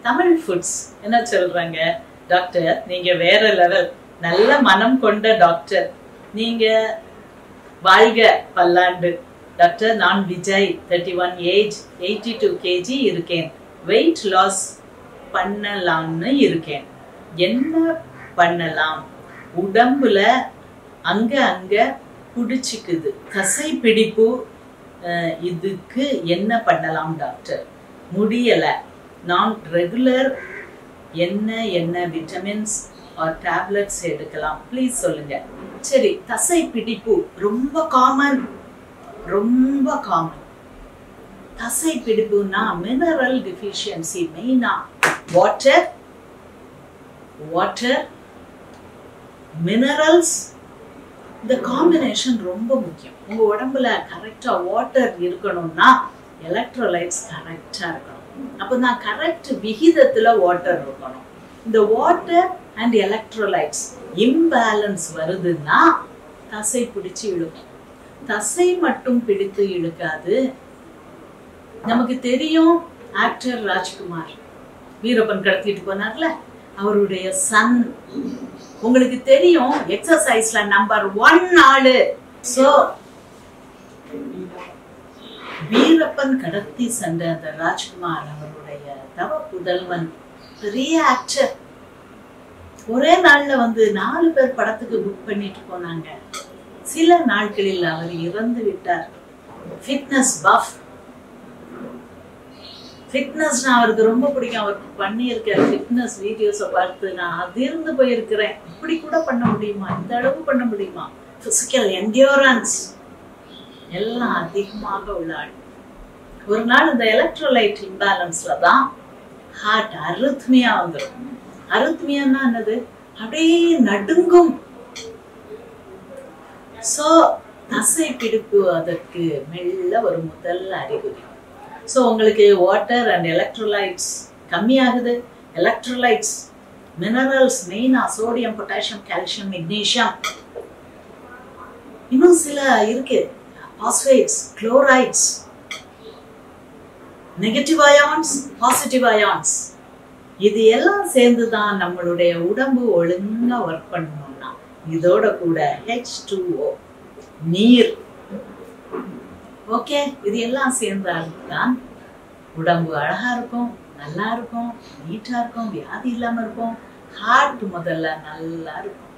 Tamil foods என்ன சொல்றாங்க, doctor நீங்க வேற லெவல், நல்ல மனம் கொண்ட டாக்டர், நீங்க வாழ்க பல்லாண்டு. டாக்டர் நான் விஜய், 31 ஏஜ், 82 kg இருக்கேன், வெயிட் லாஸ் பண்ணலாம்னு இருக்கேன், என்ன பண்ணலாம்? உடம்புல அங்க அங்க பிடிச்சிக்குது, தசை பிடிப்பு, இதுக்கு என்ன பண்ணலாம் டாக்டர்? முடியல, நான் ரெகுலர் என்ன விட்டமின்ஸ் ஆர் டேப்லெட்ஸ் எடுக்கலாம், ப்ளீஸ் சொல்லுங்க. சரி, தசை பிடிப்பு ரொம்ப காமன். தசை பிடிப்புனா மினரல் டிஃபிஷியன்சி, மெயினா வாட்டர் மினரல்ஸ், இந்த காம்பினேஷன் ரொம்ப முக்கியம். உங்க உடம்புல கரெக்டா வாட்டர் இருக்கணும்னா எலக்ட்ரோலைட்ஸ் கரெக்டா இருக்கணும். அப்பதான் கரெக்ட் விகிதத்துல வாட்டர் இருக்கணும். இந்த வாட்டர் அண்ட் எலக்ட்ரோலைட்ஸ் இம்பேலன்ஸ் வருதுன்னா தசை பிடிச்சு இழுக்கும். தசை மட்டும் பிடித்து இழுக்காது. நமக்கு தெரியும், ஆக்டர் ராஜ்குமார் வீரப்பன் கடத்திட்டு போனார்ல, அவருடைய சன். உங்களுக்கு தெரியும், எக்ஸசைஸ்ல நம்பர் 1 ஆளு. சோ வீரப்பன் கடத்தி சென்ற அந்த ராஜ்குமார் அவருடைய தவ புதல்வன், பெரிய ஆக்டர். ஒரே நாள்ல 4 பேர் படத்துக்கு புக் பண்ணிட்டு போனாங்க. சில நாட்களில் அவர் இறந்து விட்டார். ஃபிட்னஸ் பஃப், ஃபிட்னஸ் அவருக்கு ரொம்ப பிடிக்கும். அவர் பண்ணியிருக்க ஃபிட்னஸ் வீடியோஸை பார்த்து நான் அதிர்ந்து போயிருக்கிறேன். இப்படி கூட பண்ண முடியுமா, இந்த அளவு பண்ண முடியுமா? பிசிக்கல் என்டியூரன்ஸ் எல்லாம் அதிகமாக உள்ள ஆள். ஒரு நாள் இந்த எலக்ட்ரோலைட் இம்பேலன்ஸ்ல தான் ஹார்ட் அரித்மியா வந்துடும். அரித்மியான்னா என்னது? அப்படியே நடுங்கும். சோ தசை பிடிப்பு அதற்கு மெல்ல ஒரு முதல் அறிகுறி. ஸோ உங்களுக்கு வாட்டர் அண்ட் எலக்ட்ரோலைட்ஸ் கம்மியாகுது. எலக்ட்ரோலைட்ஸ் மினரல்ஸ் மெயினா சோடியம், பொட்டாசியம், கால்சியம், மெக்னீசியம், இன்னும் சில இருக்கு, phosphates, chlorides, negative ions, positive ions. இது எல்லாம் சேர்ந்துதான் நம்மளுடைய உடம்பு ஒழுங்கா ஒர்க் பண்ணணும்னா இதோட கூட H2O நீர். ஓகே, இது எல்லாம் சேர்ந்தால்தான் உடம்பு அழகா இருக்கும், நல்லா இருக்கும், நீட்டா இருக்கும், வியாதி இல்லாம இருக்கும், ஹார்ட் முதல்ல நல்லா இருக்கும்.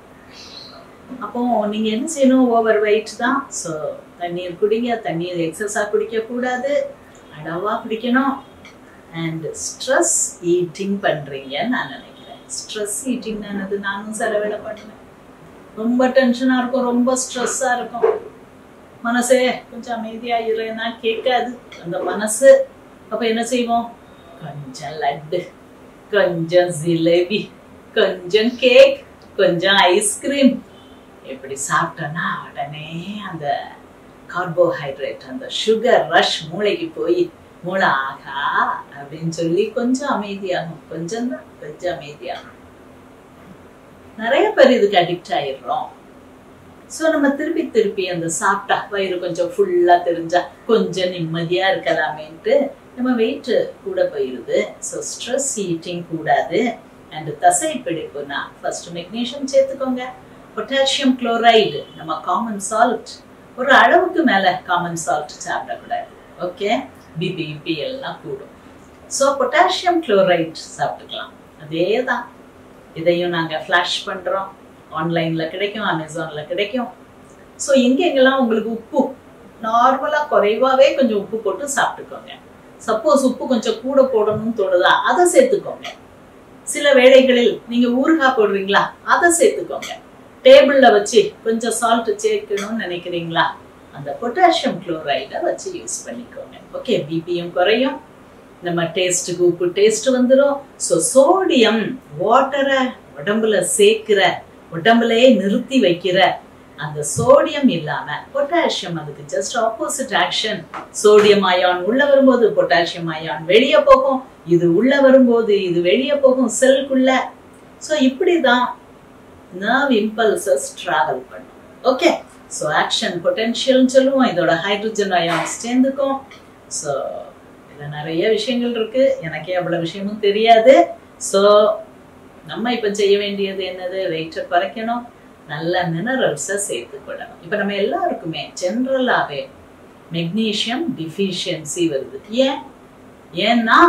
அப்போ நீங்க என்ன செய்யணும்? ஓவர் வெயிட் தான். ஸோ தண்ணீர் குடிங்க. தண்ணீர் எக்ஸஸா குடிக்க கூடாது, அளவா குடிக்கணும். அண்ட் ஸ்ட்ரெஸ் ஈட்டிங் பண்றீங்கன்னு நான் நினைக்கிறேன். ஸ்ட்ரெஸ் ஈட்டிங் ஆனது நானும் சில வேலை பண்ணுவேன். ரொம்ப டென்ஷனா இருக்கும், ரொம்ப ஸ்ட்ரெஸ்ஸா இருக்கும். மனசே கொஞ்சம் அமைதியா இல்லைன்னா கேட்காது அந்த மனசு. அப்ப என்ன செய்வோம்? கொஞ்சம் லட்டு, கொஞ்சம் ஜிலேபி, கொஞ்சம் கேக், கொஞ்சம் ஐஸ்கிரீம் இப்படி சாப்பிட்டோன்னா உடனே அந்த கார்போஹைட்ரேட், அந்த சுகர் ரஷ் மூளைக்கு போய் மூளை ஆகா அப்படின்னு சொல்லி கொஞ்சம் அமைதியாகும். கொஞ்சம் தான், கொஞ்சம் அமைதியாகும். நிறைய பேர் இதுக்கு அடிக்ட் ஆயிடுறோம். ஸோ நம்ம திருப்பி அந்த சாப்பிட்டா வயிறு கொஞ்சம் ஃபுல்லா தெரிஞ்சா கொஞ்சம் நிம்மதியா இருக்கலாமேன்ட்டு நம்ம வெயிட் கூட போயிருது. ஸோ ஸ்ட்ரெஸ் ஈட்டிங் கூடாது. அண்ட் தசை பிடிப்புனா ஃபர்ஸ்ட் மெக்னீசியம் சேர்த்துக்கோங்க. பொட்டாசியம் குளோரைடு, நம்ம காமன் சால்ட், ஒரு அளவுக்கு மேல காமன் சால்ட் சாப்பிடக்கூடாது. ஓகே, பிபி எல்லாம் கூடும். ஸோ பொட்டாசியம் குளோரைட் சாப்பிட்டுக்கலாம். அதே தான், இதையும் நாங்க ஃபிளாஷ் பண்றோம். ஆன்லைன்ல கிடைக்கும், அமேசான்ல கிடைக்கும். ஸோ எங்கெங்கெல்லாம் உங்களுக்கு உப்பு நார்மலா குறைவாவே கொஞ்சம் உப்பு போட்டு சாப்பிட்டுக்கோங்க. சப்போஸ் உப்பு கொஞ்சம் கூட போடணும்னு தோணுதா, அதை சேர்த்துக்கோங்க. சில வேளைகளில் நீங்க ஊறுகாய் போடுறீங்களா, அதை சேர்த்துக்கோங்க. டேபிள்ல வச்சு கொஞ்சம் சால்ட் சேர்க்கணும்னு நினைக்கிறீங்களா, அந்த பொட்டாசியம் குளோரைடை வச்சு யூஸ் பண்ணிக்கோங்க. ஓகே, பிபியும் குறையும், நம்ம டேஸ்ட்டுக்கு உப்பு டேஸ்ட் வந்துடும். ஸோ சோடியம் வாட்டரை உடம்புல சேர்க்கிற, உடம்புலயே நிறுத்தி வைக்கிற அந்த சோடியம் இல்லாம பொட்டாசியம் அதுக்கு just opposite action. Sodium ion உள்ள வரும்போது பொட்டாசியம் அயான் வெளியே போகும், இது உள்ள வரும்போது இது வெளியே போகும் செல்குள்ள. ஸோ இப்படிதான் நர்வ் இம்பல்சஸ் டிராவல் பண்ணும். ஓகே, ஸோ ஆக்ஷன் பொட்டென்ஷியல்னு சொல்லுவோம். இதோட ஹைட்ரஜன் அயான்ஸ் சேர்ந்துக்கும். ஸோ இதுல நிறைய விஷயங்கள் இருக்கு, எனக்கே அவ்வளவு விஷயமும் தெரியாது. சோ நம்ம இப்ப செய்ய வேண்டியது என்னது? வெயிட்டை குறைக்கணும், நல்ல மினரல்ஸை சேர்த்துக்கொள்ளணும். இப்ப நம்ம எல்லாருக்குமே ஜென்ரலாவே மெக்னீசியம் டிஃபிஷியன்சி வருது. ஏன்னா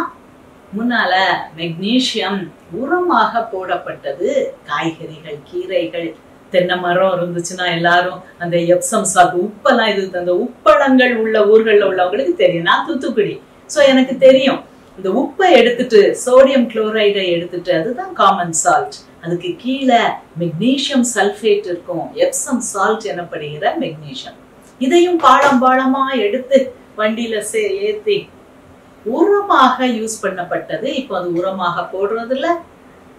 முன்னால மெக்னீசியம் உரமாக போடப்பட்டது. காய்கறிகள், கீரைகள், தென்னை மரம் இருந்துச்சுன்னா எல்லாரும் அந்த எப்சம் சால்ட், உப்பெல்லாம் இது அந்த உப்பளங்கள் உள்ள ஊர்கள்ல உள்ளவங்களுக்கு தெரியும். நான் தூத்துக்குடி, சோ எனக்கு தெரியும். இந்த உப்பை எடுத்துட்டு சோடியம் குளோரைடை எடுத்துட்டு, அதுதான் காமன் சால்ட், அதுக்கு கீழே மெக்னீசியம் சல்பேட் இருக்கும், எப்சம் சால்ட் எனப்படுகிற மெக்னீசியம். இதையும் பாடம் பாடமா எடுத்து வண்டியில ஏத்தி உரமாக யூஸ் பண்ணப்பட்டது. இப்போ அது உரமாக போடுறது இல்ல.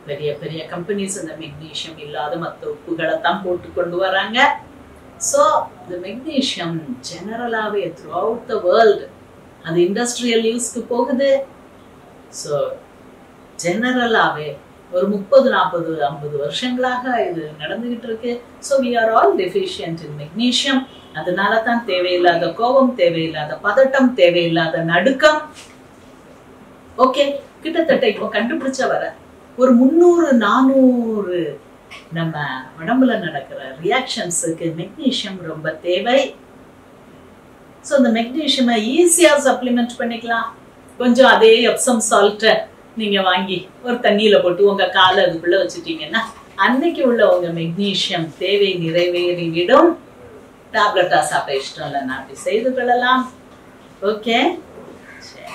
பெரிய பெரிய கம்பெனிஸ் இந்த மெக்னீசியம் இல்லாத மற்ற உப்புகளை தான் போட்டு கொண்டு வராங்க. சோ இந்த மெக்னீசியம் ஜெனரலாவே த்ரூ அவுட் த வேர்ல்ட் அது இண்டஸ்ட்ரியல் யூஸ்க்கு போகுது. சோ ஜெனரலாவே ஒரு 30, 40, 50 வருஷங்களாக இது நடந்துகிட்டு இருக்கு. So we are all deficient in magnesium. அதனால தான் தேவையில்லாத கோபம், தேவையில்லாத பதட்டம், தேவையில்லாத நடுக்கம். ஓகே, கிட்டத்தட்ட இப்போ கண்டுபிடிச்ச வர ஒரு 300-400 நம்ம உடம்புல நடக்கிற ரியாக்ஷன்ஸுக்கு மெக்னீசியம் ரொம்ப தேவை. சோ இந்த மெக்னீசியம் ஈஸியா சப்ளிமெண்ட் பண்ணிக்கலாம். கொஞ்சம் அதே எப்சம் சால்ட்டை நீங்க வாங்கி ஒரு தண்ணியில போட்டு உங்க காலை அதுக்குள்ள வச்சுட்டீங்கன்னா அன்னைக்கு உள்ள உங்க மெக்னீசியம் தேவை நிறைவேறிவிடும். டேப்லெட்டா சாப்பிட இஷ்டம் இல்லைன்னா அப்படி செய்து கொள்ளலாம். ஓகே.